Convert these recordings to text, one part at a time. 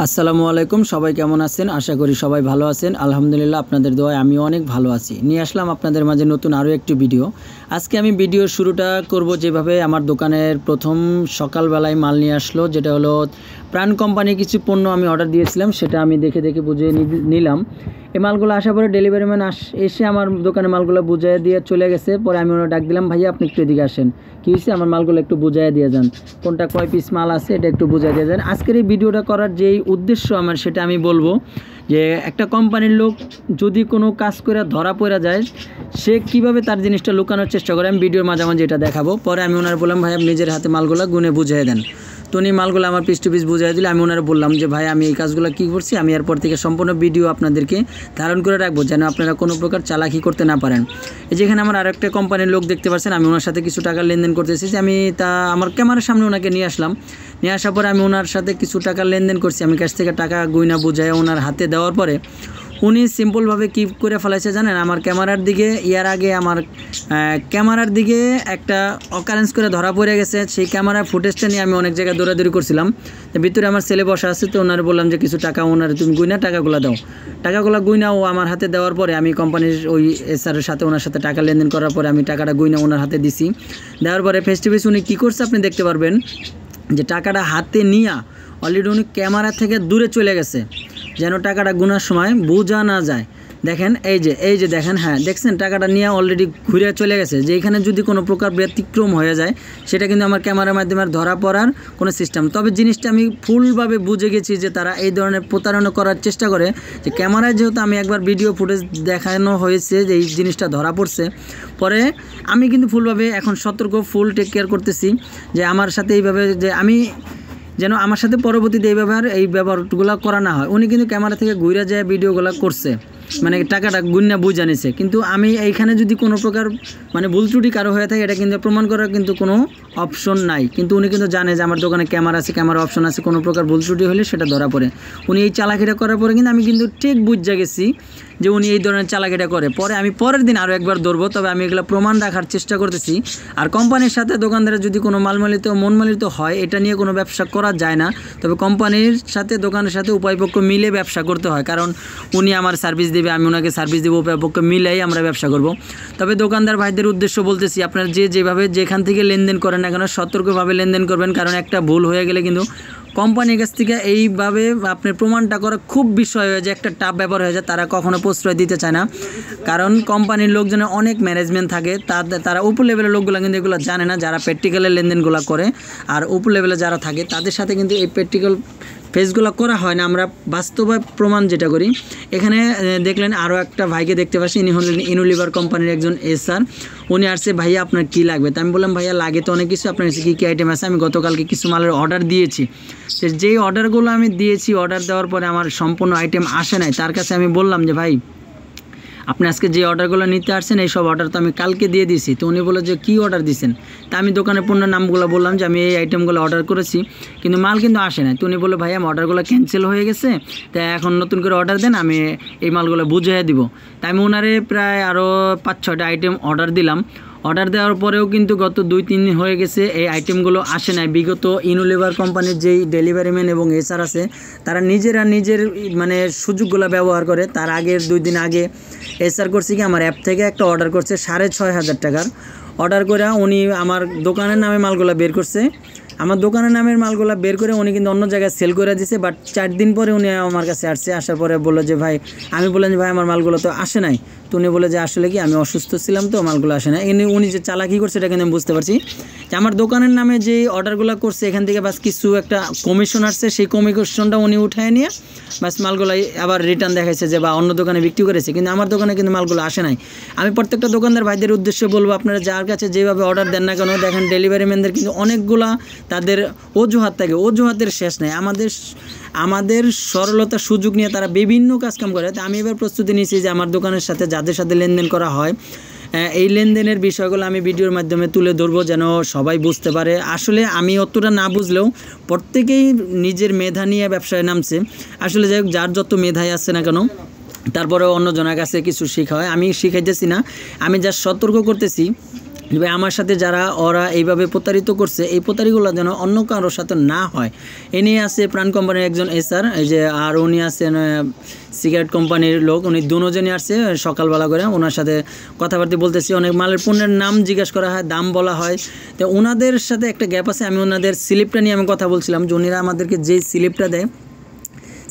আসসালামু আলাইকুম, সবাই কেমন আছেন? আশা করি সবাই ভালো আছেন। আলহামদুলিল্লাহ, আপনাদের দোয়ায় আমিও অনেক ভালো আছি। নিয়ে আসলাম আপনাদের মাঝে নতুন আরও একটি ভিডিও। আজকে আমি ভিডিওর শুরুটা করব যেভাবে আমার দোকানের প্রথম সকালবেলায় মাল নিয়ে আসলো, যেটা হলো প্রাণ কোম্পানির কিছু পণ্য আমি অর্ডার দিয়েছিলাম, সেটা আমি দেখে বুঝে নিলাম। এই মালগুলো আসার পরে ডেলিভারি ম্যান এসে আমার দোকানে মালগুলো বুঝিয়ে দিয়ে চলে গেছে। পরে আমি ওরা ডাক দিলাম, ভাইয়া আপনি একটু এদিকে আসেন, কী হয়েছে, আমার মালগুলো একটু বুঝিয়ে দিয়ে যান, কোনটা কয় পিস মাল আছে এটা একটু বুঝিয়ে দিয়ে যান। আজকের এই ভিডিওটা করার যেই উদ্দেশ্য আমার, সেটা আমি বলবো যে একটা কোম্পানির লোক যদি কোনো কাজ করে ধরা পড়ে যায়, সে কিভাবে তার জিনিসটা লুকানোর চেষ্টা করে, আমি ভিডিওর মাঝামাঝি এটা দেখাবো। পরে আমি ওনার বললাম, ভাই আপনি নিজের হাতে মালগুলো গুনে বুঝিয়ে দেন। তো উনি মালগুলো আমার পিস টু পিস বুঝিয়ে দিলে আমি ওনারা বললাম যে ভাই আমি এই কাজগুলো কী করছি, আমি এরপর থেকে সম্পূর্ণ ভিডিও আপনাদেরকে ধারণ করে রাখবো, যেন আপনারা কোনো প্রকার চালাকি করতে না পারেন। এই যেখানে আমার আরেকটা কোম্পানির লোক দেখতে পাচ্ছেন, আমি ওনার সাথে কিছু টাকা লেনদেন করতেছি। যে আমি আমার ক্যামেরার সামনে ওনাকে নিয়ে আসলাম। নিয়ে আসার পরে আমি ওনার সাথে কিছু টাকা লেনদেন করছি। আমি কাছ থেকে টাকা গুইনা বুঝায় ওনার হাতে দেওয়ার পরে উনি সিম্পলভাবে কী করে ফেলাইছে জানেন, আমার ক্যামেরার দিকে আগে আমার ক্যামেরার দিকে একটা অকারেন্স করে ধরা পড়ে গেছে। সেই ক্যামেরার ফুটেজটা নিয়ে আমি অনেক জায়গায় দৌড়াদৌড়ি করছিলাম। ভিতরে আমার ছেলে বসা আছে, তো ওনার বললাম যে কিছু টাকা ওনার তুমি গুইনা টাকাগুলো দাও। টাকাগুলো গুইনা ও আমার হাতে দেওয়ার পরে আমি কোম্পানির ওই এসআরের সাথে ওনার সাথে টাকা লেনদেন করার পরে আমি টাকাটা গুইনা ওনার হাতে দিছি। দেওয়ার পরে ফেস টু ফেস উনি কী করছে আপনি দেখতে পারবেন, যে টাকাটা হাতে নিয়ে অলরেডি উনি ক্যামেরা থেকে দূরে চলে গেছে, যেন টাকাটা গুনার সময় বোঝা না যায়। দেখেন এই যে দেখেন, হ্যাঁ দেখছেন, টাকাটা নিয়ে অলরেডি ঘুরে চলে গেছে। যে এখানে যদি কোনো প্রকার ব্যতিক্রম হয়ে যায়, সেটা কিন্তু আমার ক্যামেরার মাধ্যমে ধরা পড়ার কোনো সিস্টেম। তবে জিনিসটা আমি ফুলভাবে বুঝে গেছি যে তারা এই ধরনের প্রতারণা করার চেষ্টা করে। যে ক্যামেরায় যেহেতু আমি একবার ভিডিও ফুটেজ দেখানো হয়েছে যে এই জিনিসটা ধরা পড়ছে, পরে আমি কিন্তু ফুলভাবে এখন সতর্ক, ফুল টেক কেয়ার করতেছি যে আমার সাথে এইভাবে যে আমি যেন আমার সাথে পরবর্তীতে এই ব্যবহারগুলো করা না হয়। উনি কিন্তু ক্যামেরা থেকে ঘুরে যায় ভিডিওগুলো করছে, মানে টাকাটা গুন্না বুঝ জানিয়েছে। কিন্তু আমি এইখানে যদি কোনো প্রকার মানে ভুল ত্রুটি কারো হয়ে থাকে, এটা কিন্তু প্রমাণ করার কিন্তু কোনো অপশন নাই। কিন্তু উনি কিন্তু জানে যে আমার দোকানে ক্যামেরা আছে, ক্যামেরা অপশন আছে, কোনো প্রকার ভুল ত্রুটি হলে সেটা ধরা পড়ে। উনি এই চালাকিটা করার পরে কিন্তু আমি কিন্তু ঠিক বুঝে গেছি যে উনি এই ধরনের চালাকিটা করে। পরে আমি পরের দিন আরও একবার ধরবো, তবে আমি এগুলো প্রমাণ রাখার চেষ্টা করতেছি। আর কোম্পানির সাথে দোকানদারের যদি কোনো মনমালিত হয়, এটা নিয়ে কোনো ব্যবসা করা যায় না। তবে কোম্পানির সাথে দোকানের সাথে উভয়পক্ষ মিলে ব্যবসা করতে হয়, কারণ উনি আমার সার্ভিস দেবে, আমি ওনাকে সার্ভিস দেবো, উভয়পক্ষ মিলেই আমরা ব্যবসা করব। তবে দোকানদার ভাইদের উদ্দেশ্য বলতেছি, আপনারা যেভাবে যেখান থেকে লেনদেন করেন না কেন, সতর্কভাবে লেনদেন করবেন, কারণ একটা ভুল হয়ে গেলে কিন্তু কোম্পানির কাছ থেকে এইভাবে আপনার প্রমাণটা করা খুব বিষয় হয়ে যায়, একটা টাফ ব্যাপার হয়ে যায়। তারা কখনো প্রশ্রয় দিতে চায় না, কারণ কোম্পানির লোকজনের অনেক ম্যানেজমেন্ট থাকে। তারা উপর লেভেলের লোকগুলো কিন্তু এগুলো জানে না, যারা প্র্যাকটিক্যালের লেনদেনগুলো করে। আর উপর লেভেলে যারা থাকে তাদের সাথে কিন্তু এই প্র্যাকটিক্যাল ফেসগুলো করা হয় না। আমরা বাস্তবে প্রমাণ যেটা করি, এখানে দেখলেন আরও একটা ভাইকে দেখতে পাচ্ছি, ইনি হলেন ইউনিলিভার কোম্পানির একজন এসআর। উনি আসছে, ভাইয়া আপনার কী লাগবে? তো আমি বললাম, ভাইয়া লাগে তো অনেক কিছু, আপনার কাছে কী কী আইটেম আছে? আমি গতকালকে কিছু মালের অর্ডার দিয়েছি। যেই অর্ডারগুলো আমি দিয়েছি, অর্ডার দেওয়ার পরে আমার সম্পূর্ণ আইটেম আসে নাই। তার কাছে আমি বললাম যে ভাই আপনি আজকে যে অর্ডারগুলো নিতে আসছেন, এই সব অর্ডার তো আমি কালকে দিয়ে দিয়েছি। তো উনি বলে যে কী অর্ডার দিয়েছেন? তা আমি দোকানের পণ্যের নামগুলো বললাম যে আমি এই আইটেমগুলো অর্ডার করেছি, কিন্তু মাল কিন্তু আসে না। তো উনি বলে ভাই আমার অর্ডারগুলো ক্যান্সেল হয়ে গেছে, তাই এখন নতুন করে অর্ডার দেন, আমি এই মালগুলো বুঝিয়ে দিব। তাই আমি ওনারে প্রায় আরও 5-6টা আইটেম অর্ডার দিলাম। অর্ডার দেওয়ার পরেও কিন্তু গত 2-3 দিন হয়ে গেছে, এই আইটেমগুলো আসে নাই। বিগত ইউনিলিভার কোম্পানির যেই ডেলিভারি ম্যান এবং এসআর আছে, তারা নিজের মানে সুযোগগুলো ব্যবহার করে। তার আগের 2 দিন আগে এসআর করছে কি, আমার অ্যাপ থেকে একটা অর্ডার করছে 6,500 টাকার। অর্ডার করে উনি আমার দোকানের নামে মালগুলো বের করছে, আমার দোকানের নামের মালগুলো বের করে উনি কিন্তু অন্য জায়গায় সেল করে দিয়েছে। বাট 4 দিন পরে উনি আমার কাছে আসার পরে বললো যে ভাই, আমি বললাম যে ভাই আমার মালগুলো তো আসে নাই। তো উনি বলে যে আসলে কি আমি অসুস্থ ছিলাম, তো মালগুলো আসে না। উনি যে চালাকি করছে এটা কিন্তু আমি বুঝতে পারছি, যে আমার দোকানের নামে যে অর্ডারগুলো করছে এখান থেকে বাস কিছু একটা কমিশন আসছে, সেই কমিশনটা উনি উঠায় নিয়ে বাস মালগুলো আবার রিটার্ন দেখাইছে যে বা অন্য দোকানে বিক্রি করেছে, কিন্তু আমার দোকানে কিন্তু মালগুলো আসে নাই। আমি প্রত্যেকটা দোকানদার ভাইদের উদ্দেশ্যে বলবো, আপনারা যার কাছে যেভাবে অর্ডার দেন না কেন, দেখেন ডেলিভারি ম্যানদের কিন্তু অনেকগুলা তাদের অজুহাত থাকে, অজুহাতের শেষ নেই। আমাদের সরলতার সুযোগ নিয়ে তারা বিভিন্ন কাজকাম করে। আমি এবার প্রস্তুতি নিয়েছি যে আমার দোকানের সাথে যাদের সাথে লেনদেন করা হয়, এই লেনদেনের বিষয়গুলো আমি ভিডিওর মাধ্যমে তুলে ধরবো, যেন সবাই বুঝতে পারে। আসলে আমি অতটা না বুঝলেও প্রত্যেকেই নিজের মেধা নিয়ে ব্যবসায় নামছে। আসলে যাই হোক, যার যত মেধাই আসছে না কেন, তারপরেও অন্যজনের কাছে কিছু শেখা হয়। আমি শিখাইতেছি না, আমি যা সতর্ক করতেছি ভাই আমার সাথে যারা ওরা এইভাবে প্রতারিত করছে, এই প্রতারিতগুলো যেন অন্য কারোর সাথে না হয়। এ নিয়ে আছে প্রাণ কোম্পানির একজন এসার, এই যে আর উনি আছেন সিগারেট কোম্পানির লোক, উনি দুজনই আসছে সকালবেলা করে ওনার সাথে কথাবার্তা বলতেছি, অনেক মালের পণ্যের নাম জিজ্ঞাসা করা হয়, দাম বলা হয়। তো ওনাদের সাথে একটা গ্যাপ আছে, আমি ওনাদের স্লিপটা নিয়ে আমি কথা বলছিলাম যে উনিরা আমাদেরকে যেই স্লিপটা দেয়,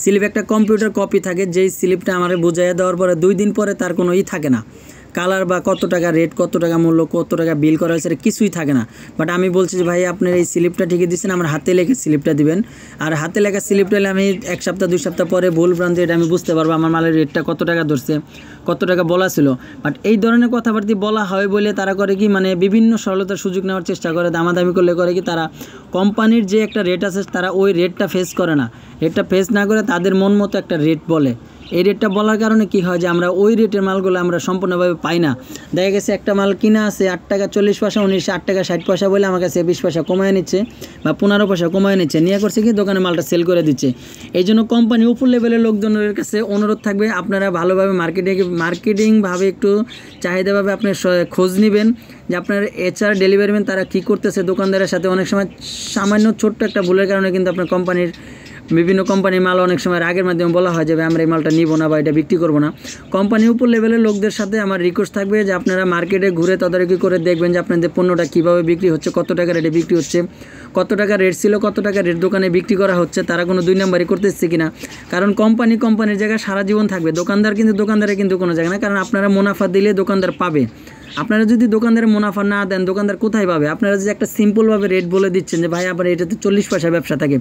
স্লিপ একটা কম্পিউটার কপি থাকে, যেই স্লিপটা আমাকে বুঝাইয়া দেওয়ার পরে 2 দিন পরে তার কোনো থাকে না, কালার বা কত টাকা রেট, কত টাকা মূল্য, কত টাকা বিল করা হয়েছে কিছুই থাকে না। বাট আমি বলছি যে ভাই আপনার এই স্লিপটা ঠিকই দিচ্ছেন, আমার হাতে লেখা স্লিপটা দিবেন। আর হাতে লেখা স্লিপটা হলে আমি 1 সপ্তাহ 2 সপ্তাহ পরে ভুল ভ্রান্তি এটা আমি বুঝতে পারবো আমার মালের রেটটা কত টাকা ধরছে, কত টাকা বলা ছিল। বাট এই ধরনের কথাবার্তা বলা হয় বলে তারা করে কি, মানে বিভিন্ন সরলতার সুযোগ নেওয়ার চেষ্টা করে, দামাদামি করলে করে কি তারা কোম্পানির যে একটা রেট আছে তারা ওই রেটটা ফেস করে না, রেটটা ফেস না করে তাদের মন মতো একটা রেট বলে। এই রেটটা বলার কারণে কি হয় যে আমরা ওই রেটের মালগুলো আমরা সম্পূর্ণভাবে পাই না। দেখা গেছে একটা মাল কিনা আছে 8 টাকা 40 পয়সা, 8 টাকা 60 পয়সা বলে আমার কাছে 20 পয়সা কমায় নিচ্ছে বা 15 পয়সা কমায় নিচ্ছে, নিয়ে করছে কি দোকানে মালটা সেল করে দিচ্ছে। এই জন্য কোম্পানি উপর লেভেলের লোকজনের কাছে অনুরোধ থাকবে আপনারা ভালোভাবে মার্কেটিংভাবে একটু চাহিদাভাবে আপনি খোঁজ নেবেন যে আপনার HR ডেলিভারি ম্যান তারা কী করতেছে দোকানদারের সাথে। অনেক সময় সামান্য ছোট্ট একটা ভুলের কারণে কিন্তু আপনার কোম্পানির বিভিন্ন কোম্পানির মাল অনেক সময় রাগের মাধ্যমে বলা হয় যে আমরা এই মালটা নিব না বা এটা বিক্রি করবো না। কোম্পানির উপর লেভেলের লোকদের সাথে আমার রিকোয়েস্ট থাকবে যে আপনারা মার্কেটে ঘুরে তদারকি করে দেখবেন যে আপনাদের পণ্যটা কীভাবে বিক্রি হচ্ছে, কত টাকা রেটে বিক্রি হচ্ছে, কত টাকা রেট ছিল, কত টাকা রেট দোকানে বিক্রি করা হচ্ছে, তারা কোনো 2 নম্বরই করতেছে কিনা। কারণ কোম্পানির জায়গায় সারা জীবন থাকবে, দোকানদারে কিন্তু কোনো জায়গা না। কারণ আপনারা মুনাফা দিলে দোকানদার পাবে, আপনারা যদি দোকানদারে মুনাফা না দেন দোকানদার কোথায় পাবে। আপনারা যদি একটা সিম্পলভাবে রেট বলে দিচ্ছেন যে ভাই আবার এটাতে 40 পয়সা ব্যবসা থাকে,